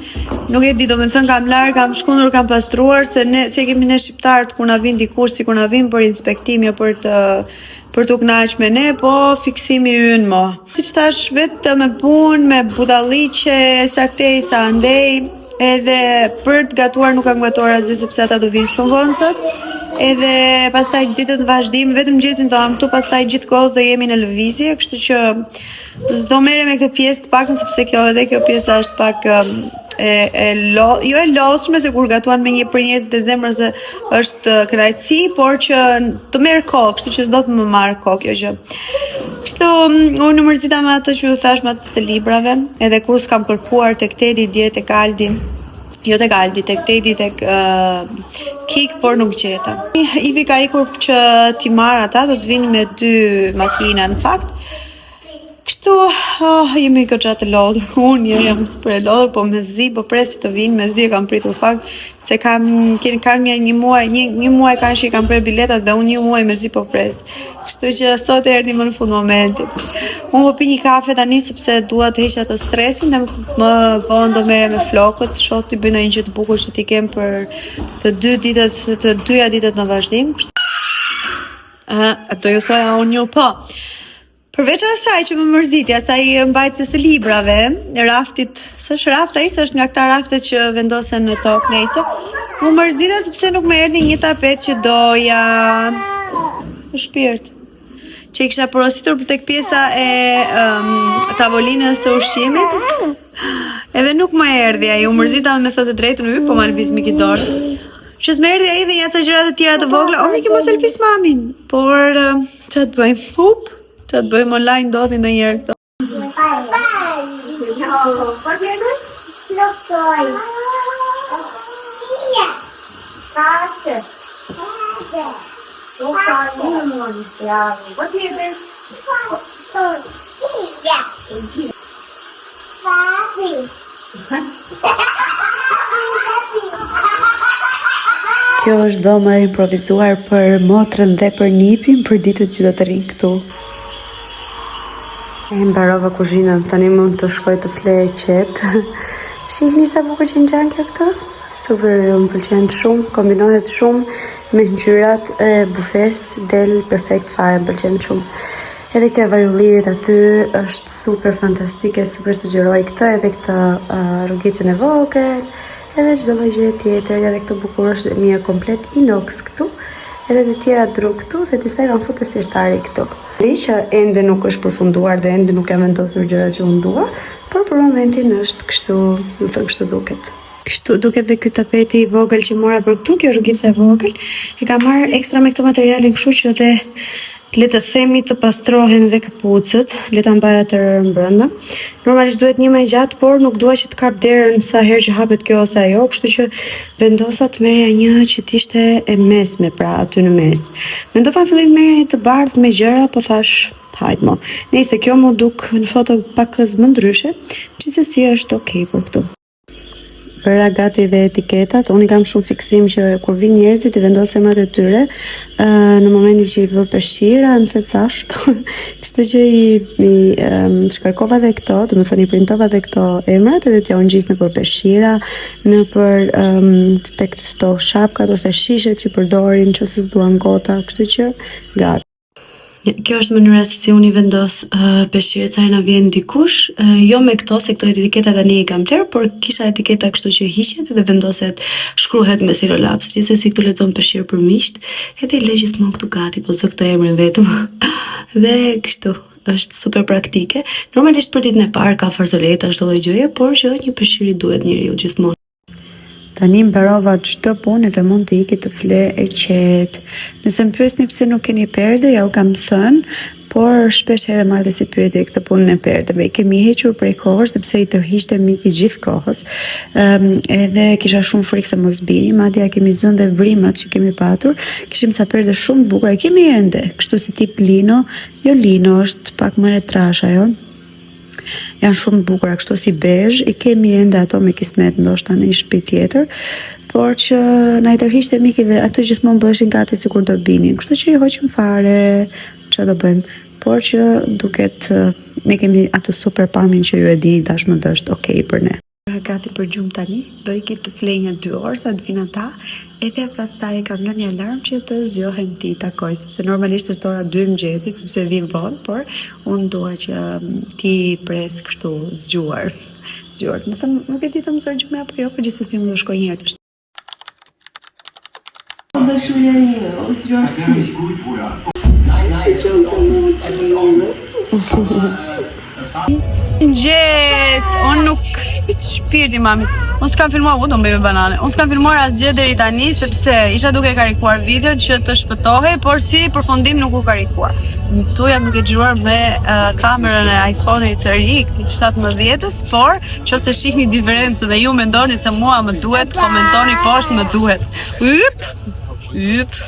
nuk e di, do me thënë kam larë, kam shkundur, kam pastruar, se kemi ne shqiptarët kur na vin dikush, si kur na vin për inspektim, jo për të knaq me ne, po fiksimi ynë mo. Si që tash vetë me punë, me budalliqe, sa këtej, sa andej, edhe për të gatuar nuk kam gatuar asgjë sepse ata do vinë shumë vonë sot. Edhe pastaj ditët në vazhdim, vetëm mëngjesin do ham këtu, pastaj gjithkohës do jemi në lëvizje, kështu që s'do merrem me këtë pjesë të paktën sepse kjo pjesa është pak jo e lodhshme se kur gatuan me për njerëzit e zemrës është kënaqësi, por që të merr kohë, kështu që s'do të më marr kohë kjo gjë. Kështu unë mërzita me atë që ju thash me atë të librave, edhe kur s'kam kërkuar tek Tedi dje tek Aldi. Jo tek Aldi, tek Tedi, tek Kik, por nuk gjeta. Ivi ka ikur që t'i marr ata, do të vinë me 2 makina në fakt. Kështu, jemi goxha të lodhur. Unë jam super e lodhur, po mezi, po presi të vinë, mezi e kam pritur fakt, se kam një muaj kanë që i kam prerë biletat dhe unë 1 muaj mezi po pres. Kështu që sot erdhi më në fund momentit. Unë po pi një kafe tani sepse dua të heq atë stresin dhe më vonë do merrem me flokët, shoh ti bëj ndonjë gjë të bukur që ti kem për të 2 ditët në vazhdim. Do ju thoja unë ju po. Përveç asaj që më mërziti, asaj mbajtëses së librave, raftit, s'është raft ai, s'është nga këta raftet që vendosen në tokë nejse. Më mërzita sepse nuk më erdhi një tapet që doja në shpirt. Që i kisha porositur për tek pjesa e tavolinës së ushqimit. Edhe nuk më erdhi ai, u mërzita me thënë të drejtën, po më lëviz me dorë. Që s'më erdhi ai dhe një ca gjëra të tjera të vogla, o mi ki mos lëviz mamin. Por ç'a të bëjmë? Që të bëjmë online ndodhin në njerë këto. Kjo është dhoma e improvizuar për motrën dhe për nipin për ditët që do të rinë këtu. E mbarova kuzhinën, tani mund të shkoj të flej qetë. Shihni sa bukur që ngjan kjo këtu? Super, më pëlqen shumë, kombinohet shumë me ngjyrat e bufes, del perfekt fare, më pëlqen shumë. Edhe kjo vajullirit aty është super fantastike, super sugjeroj këtë, edhe këtë rrugicën e vogël, edhe çdo lloj gjëje tjetër, edhe këtë bukurosh mia komplet inox këtu. Edhe të tjera dru këtu dhe disa kanë futur sirtari këtu. Që ende nuk është përfunduar dhe ende nuk jam vendosur gjërat që unë dua, por për momentin është kështu, do të thënë kështu duket. Kështu duket dhe ky tapeti i vogël që mora për këtu, kjo rrugica e vogël, e kam marrë ekstra me këtë materialin kështu që edhe le të themi të pastrohen dhe këpucët, le ta mbaj atë brenda. Normalisht duhet një më gjatë, por nuk dua që të kap derën sa herë që hapet kjo ose ajo, kështu që vendosa të merrja një që të ishte e mesme, pra aty në mes. Mendova fillim merrja një të bardhë me gjëra, po thash, hajt mo. Nëse kjo më duk në foto pak më ndryshe, gjithsesi është okay për këtu. Bëra gati dhe etiketat, unë kam shumë fiksim që kur vinë njerëzit i vendos emrat e tyre, në momentin që i vë peshqira, më thash, kështu që i shkarkova dhe këto, do të thënë i printova dhe këto emrat, edhe t'ja u ngjis nëpër peshqira, nëpër tek këto shapkat ose shishet që përdorin nëse s'duan gota, kështu që gati. Kjo është mënyra se si unë i vendos peshqirët sa na vjen dikush, jo me këto se këto etiketa tani i kam bler, por kisha etiketa kështu që hiqet dhe vendoset, shkruhet me sirolaps. Gjithsesi këtu lexon peshqir për miqt, edhe i lë gjithmonë këtu gati, po zë këtë emrin vetëm. Dhe kështu është super praktike. Normalisht për ditën e parë ka farzoleta çdo lloj gjëje, por që një peshqir i duhet njeriu gjithmonë. Tani mbarova çdo punë dhe mund të iki të fle e qetë. Nëse më pyesni pse nuk keni perde, ja u kam thënë, por shpesh herë marrë si pyetje këtë punën e perdeve. I kemi hequr prej kohës sepse i tërhiqte miki gjithë kohës. Edhe kisha shumë frikë se mos bini, madje ja kemi zënë dhe vrimat që kemi patur. Kishim ca perde shumë të bukura, kemi ende, kështu si tip lino, jo lino, është pak më e trash ajo. Janë shumë të bukura, kështu si bezh, i kemi ende ato me kismet ndoshta në një shtëpi tjetër. Por që na i tërhiqte miki dhe ato gjithmonë bëheshin gati sikur do binin. Kështu që i hoqim fare, çfarë do bëjmë? Por që duket ne kemi atë super pamin që ju e dini tashmë dhe është okay për ne. Gati për gjumë tani, do iki të flej një 2 orë sa të vinë ata, edhe pastaj kam lënë një alarm që të zgjohem ti takoj, sepse normalisht është ora 2 mëngjesit, sepse vim vonë, por unë dua që ti pres kështu zgjuar. Më thëmë, nuk e di të më zërë gjume apo jo, por gjithsesi më do shkoj një herë të Gjes, unë nuk shpirti mami. Unë s'kam filmuar, do mbej me banane. Unë s'kam filmuar asgjë deri tani sepse isha duke karikuar video që të shpëtohej, por si përfundim nuk u karikuar. Tu jam duke xhiruar me kamerën e iPhone-it të ri, këtij 17-s, por nëse shihni diferencën dhe ju mendoni se mua më duhet, komentoni poshtë më duhet.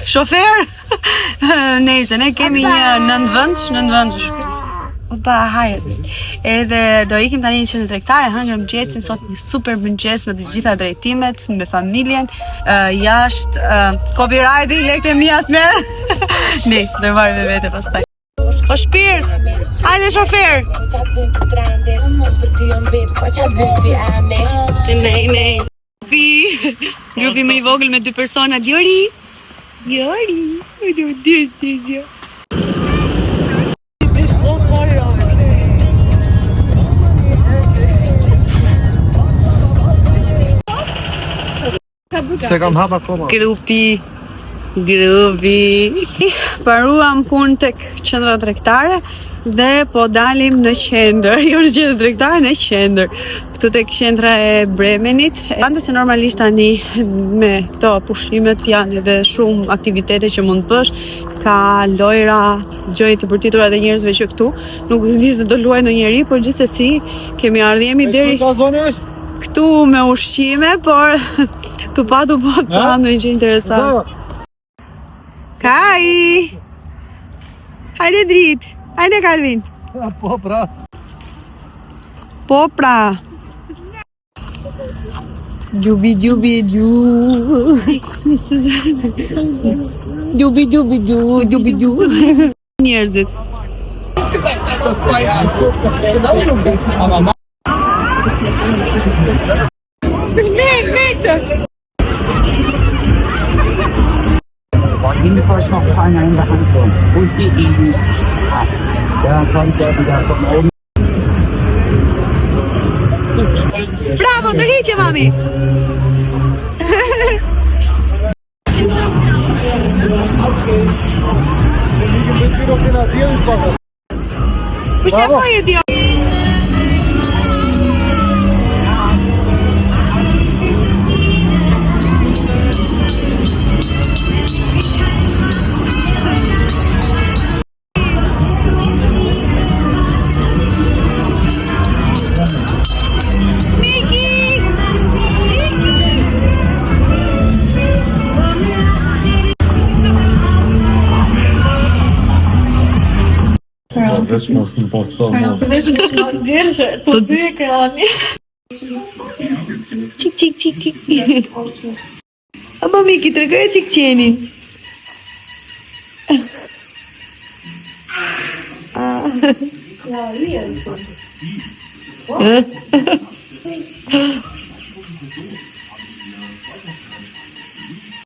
Shofer. Nejse, ne kemi një nëndvëndsh. Opa, hajet. Edhe do ikim tani në qendër tregtare, hëngrëm mëngjesin, sot një super mëngjes në të gjitha drejtimet, me familjen, jashtë, copyright-i, lekët e mia smerë. Nejse, do marrë me vete pastaj. O shpirt, hajde shofer! Grupi më i vogël me 2 persona, Diori, Se kam hap akoma. Grupi. Paruam punë tek qendra tregtare dhe po dalim në qendër, jo në qendër tregtare, në qendër. Këtu tek qendra e Bremenit. Ande se normalisht tani me këto pushimet janë edhe shumë aktivitete që mund të bësh. Ka lojra, gjëra të përtitura të njerëzve që këtu. Nuk di se do luaj ndonjëri, por gjithsesi kemi ardhur jemi deri këtu me ushqime, por tu patu po të ndonjë gjë interesante. Kai! Hajde drit! Hajde Calvin! Po pra! Gjubi njerëzit. Ihn fast noch keiner in der Hand und die ist. Da kommt er wieder von oben. Bravo, tërhiqje mami! Po çfarë thoje ti? Veç mos në poston. Po dy ekrani. Çik. Ama Miki, tregoj çik qenin.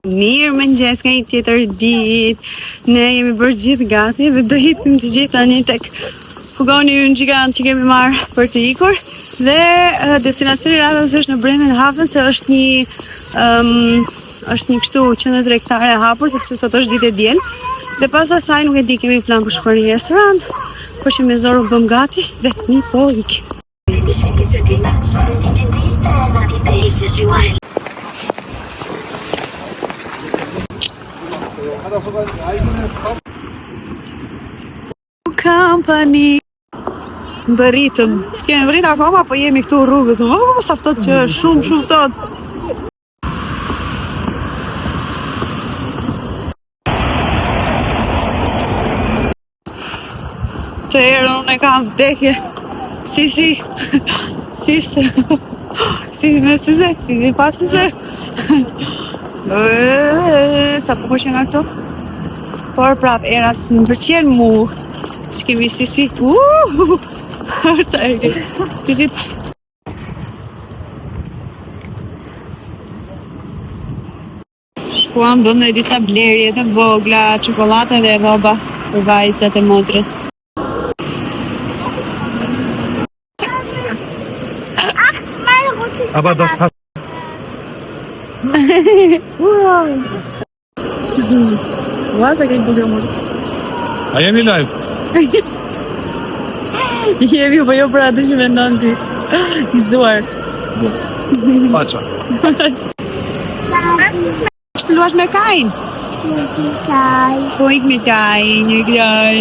Mirë mëngjes, ka një tjetër ditë. Ne jemi bërë gjithë gati dhe do hipim të gjithë tani tek furgoni ynë gjigant që kemi marrë për të ikur. Dhe destinacioni i radhës është në Bremenhaven, se është një kështu qendër tregtare e hapur sepse sot është ditë e diel. Dhe pas asaj nuk e di, kemi plan për shkuar në një restorant, por që me zor u bëm gati dhe tani po ikim. Company. Bëritëm. S'kemi vrit akoma, po jemi këtu rrugës. Sa ftohtë që është, shumë ftohtë. Të herën unë e kam vdekje. Si. Si me syze, si pa syze. Sa po që nga këto. Por prap, eras më përqen mu. Që kemi si. Sa e ke. Si. Shkuam bëmë dhe disa blerje të vogla, çokolata dhe rroba për vajzat e motrës. Aber das hat... Ua, sa kemi bugë mund. A jemi live? Jemi, po jo për atë që mendon ti. Gëzuar. Paqa. Të luash me Kajin? Po ik me Kajin, një graj.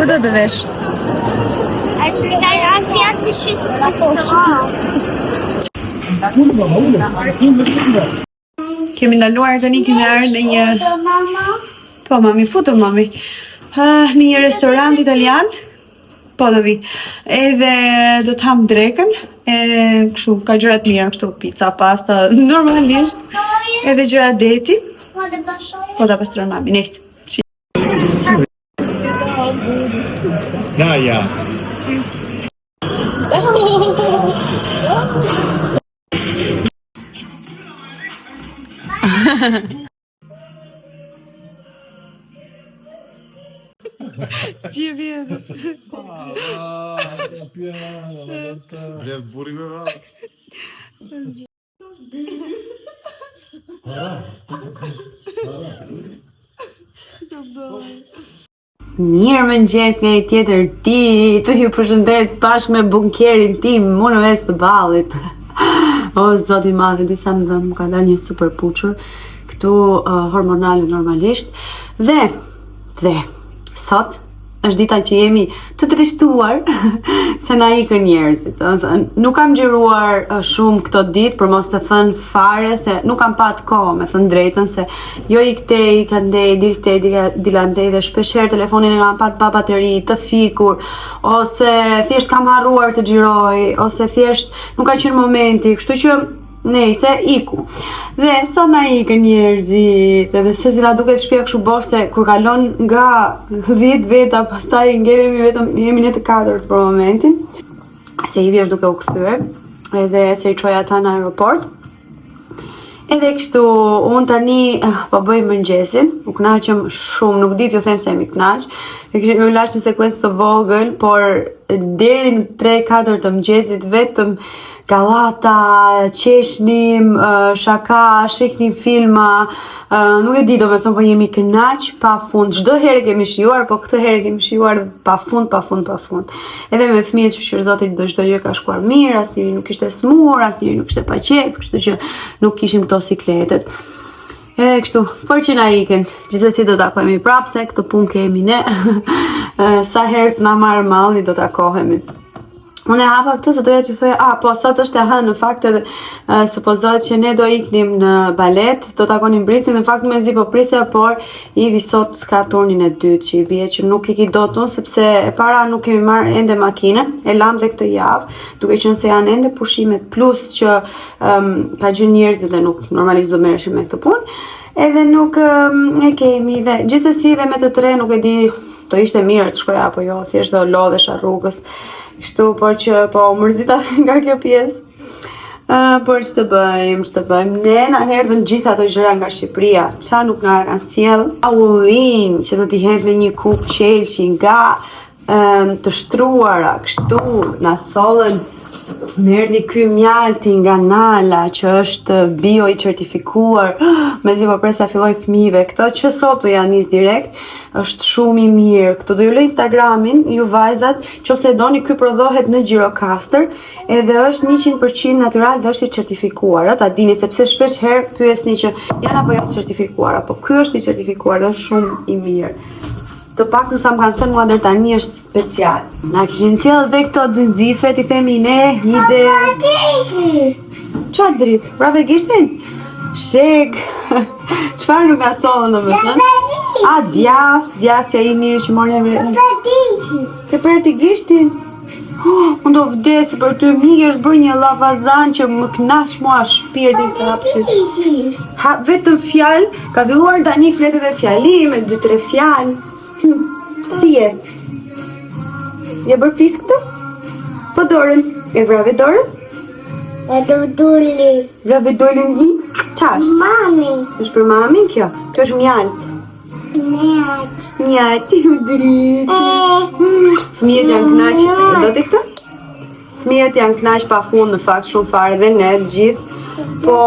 Më do të vesh? Kemi ndaluar tani, kemi ardhur në një... Po, mami, futur mami. Në një restorant italian. Po, do vi. Edhe do të ham drekën. Kështu, ka gjëra të mira, kështu, pizza, pasta, normalisht. Edhe gjëra deti. Po, da pastron mami, next. Ja. Që vjetë? Bret buri me va. Mirë mëngjes nga i tjetër ti, të ju përshëndes bashkë me bunkerin tim, më në ves të ballit. O, zoti madhe, disa më dhe më ka dalë një super puqër, këtu hormonale normalisht, dhe, sot, është dita që jemi të trishtuar se na ikën njerëzit. Nuk kam xhiruar shumë këto ditë për mos të thënë fare se nuk kam pat kohë, me thënë drejtën, se jo i këtej, ka ndej, dilantej dhe shpesher telefonin e kam pat pa bateri, të fikur, ose thjesht kam harruar të xhiroj, ose thjesht nuk ka qenë momenti, kështu që nejse, iku. Dhe sot na ikën njerëzit, edhe se si na duket shtëpia kështu bosh, se kur kalon nga 10 veta, pastaj ngelemi vetëm, jemi ne të katërt për momentin, se Ivi është duke u kthyer, edhe se i çoj ata në aeroport. Edhe kështu, unë tani po bëj mëngjesin, u kënaqem shumë, nuk di t'ju them se jam i kënaq. U lash një sekuencë të vogël, por deri në 3-4 të mëngjesit vetëm gallata, qeshnim, shaka, shihnim filma, nuk e di, do me thëmë, po jemi kënaq pa fund. Çdo herë kemi shijuar, po këtë herë kemi shijuar pa fund. Edhe me fëmijët, shqyr zotit, çdo gjë ka shkuar mirë, asnjëri nuk ishte smur, asnjëri nuk ishte pa qejf, kështu që nuk kishim këto sikletet. Edhe kështu, por që na ikën, gjithsesi do takohemi prapë, se këtë punë kemi ne. Sa herë të na marrë malli do takohemi. Unë e hapa këtë se doja t'ju thoja, po sot është e hënë, në fakt edhe supozohet që ne do iknim në balet, do takonim Bricin, në fakt mezi po prisja, por Ivi sot ka turnin e dytë që i bie që nuk i ki dot unë, sepse e para nuk kemi marrë ende makinën, e lam dhe këtë javë, duke qenë se janë ende pushimet, plus që ka gjë njerëzit dhe nuk normalisht do merreshim me këtë punë, edhe nuk e kemi, dhe gjithsesi dhe me të tre nuk e di, do ishte mirë të shkoja apo jo, thjesht do lodhesha rrugës. Kështu, por që po mërzita nga kjo pjesë. Por që të bëjmë, ne na erdhën gjitha ato gjëra nga Shqipëria, qa nuk nga kanë sjell aullin që do t'i hedhë një kup qelshi nga të shtruara, kështu, na sollën Merdi ky mjalti nga Nala që është bio i certifikuar. Mezi po presa filloj fëmijëve. Këto që sot u janë nis direkt, është shumë i mirë. Këtu do ju lë Instagramin, ju vajzat, nëse doni ky prodhohet në Gjirokastër, edhe është 100% natyral dhe është i certifikuar. Ta dini sepse shpesh herë pyesni që janë apo jo të certifikuara, po ky është i certifikuar dhe është shumë i mirë. Të paktën sa më kanë thënë mua deri tani është special. Na kishin sjell dhe këto xhinxhifet, i themi ne, hide. Çfarë dritë? Prave gishtin? Shek. Çfarë nuk na sollën domethënë? A djathja i mirë që morën mirë. Ke prerti gishtin? Unë do vdesi për ty, miki është bërë një lavazan që më knaq mua shpirtin se hapsi. Ha vetëm fjalë, ka filluar tani fletet e fjalim, me 2-3 fjalë. Si je? Je bërë pis këtu? Po dorën? E vrave dorën? Vrave dorën një? Qash? Mami. është për mamin kjo? Kjo është mjalt. Mjalt, u dritë. Fëmijët janë knaq. Do t'i këtë? Fëmijët janë knaq pa fund në fakt shumë fare dhe ne gjithë. Po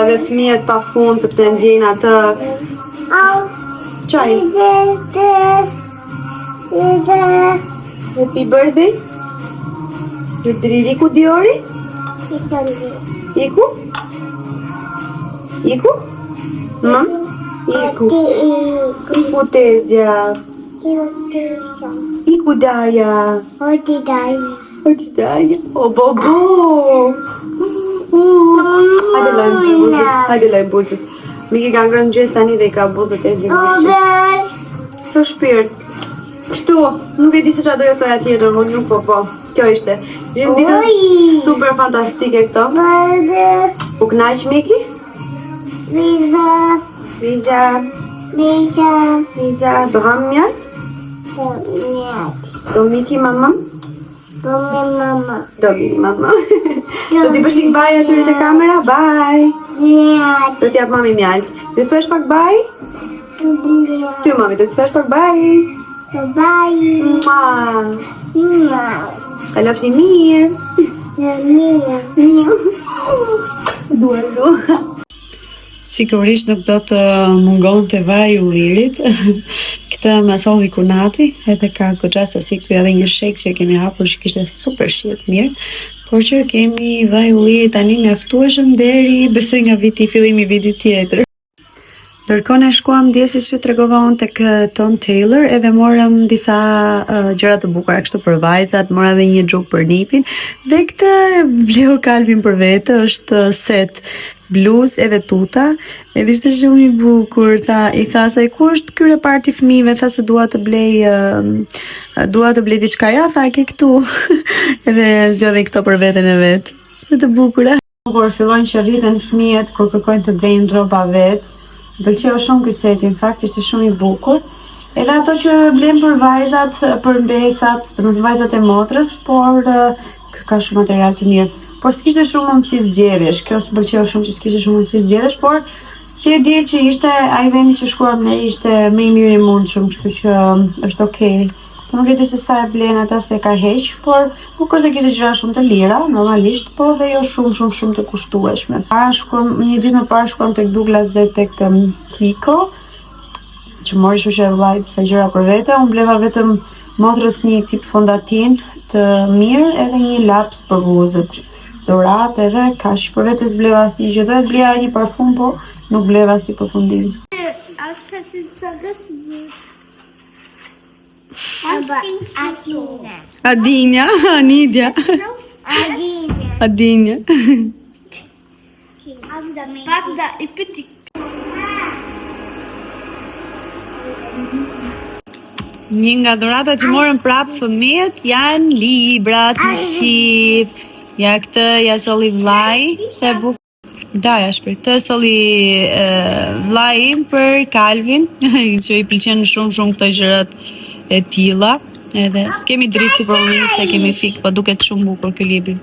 edhe fëmijët pa fund sepse ndjejnë atë. Qaj? Happy birthday? Ju driri ku Diori? Iku? Iku? Iku. Iku Tezja. Iku Daja. Oti Daja. O bobo. Hajde laj buzët. Miki ka ngrënë gjest tani dhe i ka buzët e dhjë. Të shpirt. Kështu, nuk e di se qa do jo thoja tjetër, më nuk po. Kjo ishte. Gjithë ditën super fantastike këto. U knaq Miki? Viza. Do ham mjalt? Do Miki mamam? Do Miki mama. Do t'i përshik baj atyre të kamera? Bye! Do t'jap mami mjalt. Do t'fesh pak baj? Ty mami, do t'fesh pak baj? Kalofshi mirë. Sigurisht nuk do të mungon të vaj u lirit. Këtë më solli Kunati, edhe ka goxha sasi këtu edhe një shek që kemi hapur që kishte super shihet mirë. Por që kemi vaj u lirit tani mjaftueshëm deri besoj nga fillimi i vitit tjetër. Ndërkohë ne shkuam djesi që tregova unë tek Tom Taylor edhe morëm disa gjëra të bukura kështu për vajzat, mora edhe një xhuk për nipin dhe këtë bleu Calvin për vete, është set bluzë edhe tuta, edhe ishte shumë i bukur. I tha se ku është ky reparti fëmijëve, tha se dua të blej diçka, ja tha ke këtu. Edhe zgjodhi këto për veten e vet. Ishte të bukura. Kur fillojnë që rriten fëmijët kur kërkojnë të blejnë rroba vet. Pëlqeu shumë ky set, në fakt ishte shumë i bukur. Edhe ato që blem për vajzat, për mbesat, domethënë vajzat e motrës, por ka shumë material të mirë. Por s'kishte shumë mundësi zgjedhjesh. Kjo s'pëlqeu shumë që s'kishte shumë mundësi zgjedhjesh, por si e di që ishte ai vendi që shkuam ne ishte më i miri i mundshëm, kështu që është okay. Nuk e di se sa e blen ata se ka heq, por nuk është se kishte gjëra shumë të lira, normalisht, po dhe jo shumë të kushtueshme. Një ditë më parë shkuam tek Douglas dhe tek Kiko, që mori shoqë vllai disa gjëra për vete. Unë bleva vetëm motrës një tip fondatin të mirë edhe një laps për buzët. Dorat edhe kaq, për vete s'bleva asnjë gjë. Doja të bleja një parfum, po nuk bleva si përfundim. Adinja, Anidia. Adinja. Një nga dhuratat që morën prapë fëmijët janë librat në shqip. Ja këtë ja solli vllai, se bukur. Da, ja shpër. Të solli vllai im për Calvin, që i pëlqen shumë këto gjërat e tilla. Edhe s'kemi dritë të përmendim se kemi fik, po duket shumë bukur ky libër.